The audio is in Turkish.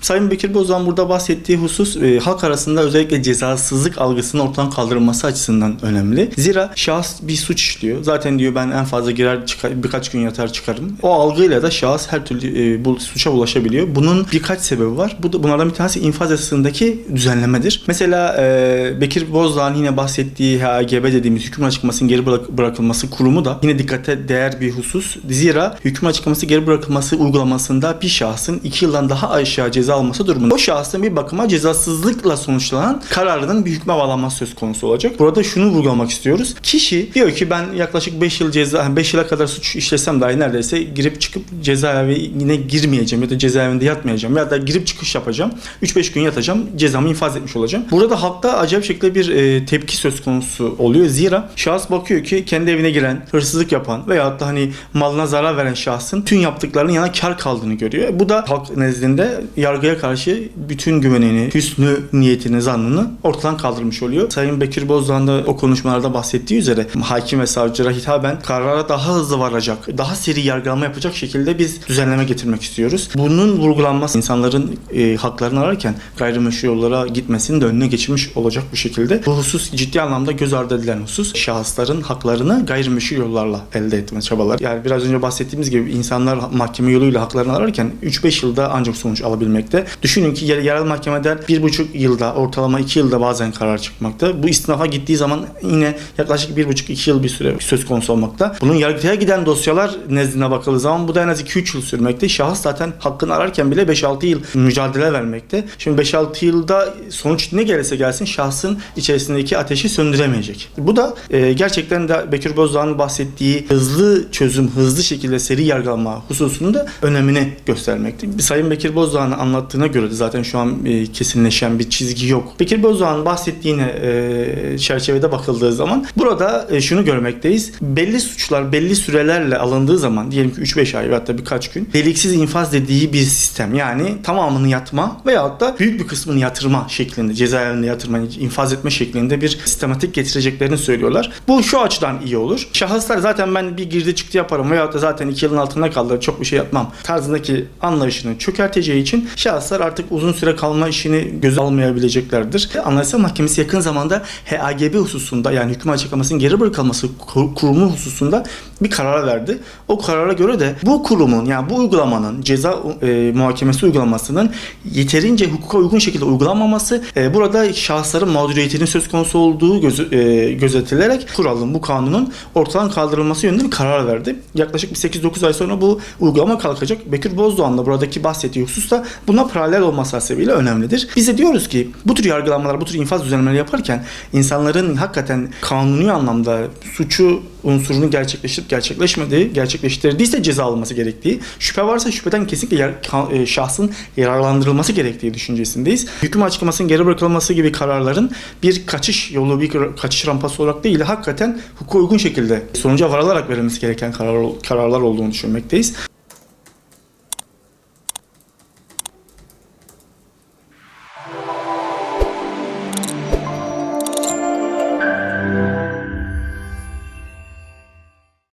Sayın Bekir Bozdağ'ın burada bahsettiği husus halk arasında özellikle cezasızlık algısının ortadan kaldırılması açısından önemli. Zira şahıs bir suç işliyor. Zaten diyor ben en fazla girer çıkar, birkaç gün yatar çıkarım. O algıyla da şahıs her türlü bu suça ulaşabiliyor. Bunun birkaç sebebi var. Bunlardan bir tanesi infaz yasasındaki düzenlemedir. Mesela Bekir Bozdağ'ın yine bahsettiği HAGB dediğimiz hüküm açıklamasının geri bırakılması kurumu da yine dikkate değer bir husus. Zira hüküm açıklaması geri bırakılması uygulamasında bir şahsın 2 yıldan daha aşağı ceza alması durumunda o şahsın bir bakıma cezasızlıkla sonuçlanan kararının bir hükme bağlanması söz konusu olacak. Burada şunu vurgulamak istiyoruz. Kişi diyor ki ben yaklaşık 5 yıla kadar suç işlesem dahi neredeyse girip çıkıp cezaevine girmeyeceğim ya da cezaevinde yatmayacağım ya da girip çıkış yapacağım. 3-5 gün yatacağım. Cezamı infaz etmiş olacağım. Burada da halkta acayip şekilde bir tepki söz konusu oluyor. Zira şahıs bakıyor ki kendi evine giren, hırsızlık yapan veyahut da hani malına zarar veren şahsın tüm yaptıklarının yana kar kaldığını görüyor. Bu da halk nezdinde yargıya karşı bütün güvenini, hüsnü niyetini, zannını ortadan kaldırmış oluyor. Sayın Bekir Bozdağ'ın da o konuşmalarda bahsettiği üzere hakim ve savcılara hitaben karara daha hızlı varacak, daha seri yargılama yapacak şekilde biz düzenleme getirmek istiyoruz. Bunun vurgulanması insanların haklarını ararken gayrimeşru yollara gitmesinin de önüne geçilmiş olacak bu şekilde. Bu husus ciddi anlamda göz ardı edilen husus. Şahısların haklarını gayrimeşru yollarla elde etme çabaları. Yani biraz önce bahsettiğimiz gibi insanlar mahkeme yoluyla haklarını ararken 3-5 yılda ancak sonuç alabilmekte. Düşünün ki yerel mahkemeden 1,5 yılda, ortalama 2 yılda bazen karar çıkmakta. Bu istinafa gittiği zaman yine yaklaşık 1,5-2 yıl bir süre söz konusu olmakta. Bunun yargıtaya giden dosyalar nezdine bakıldığı zaman bu da en az 2-3 yıl sürmekte. Şahıs zaten hakkını ararken bile 5-6 yıl mücadele vermekte. Şimdi 5-6 yılda sonuç ne gelirse gelsin şahsın içerisindeki ateşi söndüremeyecek. Bu da gerçekten de Bekir Bozdağ'ın bahsettiği hızlı çözüm, hızlı şekilde seri yargılama hususunu da önemini göstermekte. Sayın Bekir Bozdağ'ın anlattığına göre de zaten şu an kesinleşen bir çizgi yok. Bekir Bozdağ'ın bahsettiğine çerçevede bakıldığı zaman burada şunu görmekteyiz. Belli suçlar belli sürelerle alındığı zaman diyelim ki 3-5 ay veyahut da birkaç gün deliksiz infaz dediği bir sistem. Yani tamamını yatma veyahut da büyük bir kısmını yatırma şeklinde, cezaevinde yatırma, infaz etme şeklinde bir sistematik getireceklerini söylüyorlar. Bu şu açıdan iyi olur. Şahıslar zaten ben bir girdi çıktı yaparım veyahut da zaten 2 yılın altında kaldı çok bir şey yapmam tarzındaki anlayışını çökerteceği için şahıslar artık uzun süre kalma işini göze almayabileceklerdir. Anayasa Mahkemesi yakın zamanda HAGB hususunda yani hüküm açıklamasının geri bırakılması kurumu hususunda bir karar verdi. O karara göre de bu kurumun yani bu uygulamanın ceza muhakemesi uygulamasının yeterince hukuka uygun şekilde uygulanmaması burada şahısların mağduriyetinin söz konusu olduğu gözetilerek kuralın bu kanunun ortadan kaldırılması yönünde bir karar verdi. Yaklaşık bir 8-9 ay sonra bu uygulama kalkacak. Bekir Bozdağ'ın da buradaki bahsettiği husus da buna paralel olması hasebiyle önemlidir. Biz de diyoruz ki bu tür yargılamalar, bu tür infaz düzenlemeleri yaparken insanların hakikaten kanuni anlamda suçu unsurunu gerçekleştirdiyse ceza alınması gerektiği, şüphe varsa şüpheden kesinlikle şahsın yararlandırılması gerektiği düşüncesindeyiz. Hüküm açıklamasının geri bırakılması gibi kararların bir kaçış yolu, bir kaçış rampası olarak değil, hakikaten hukuka uygun şekilde sonuca varılarak verilmesi gereken kararlar olduğunu düşünmekteyiz.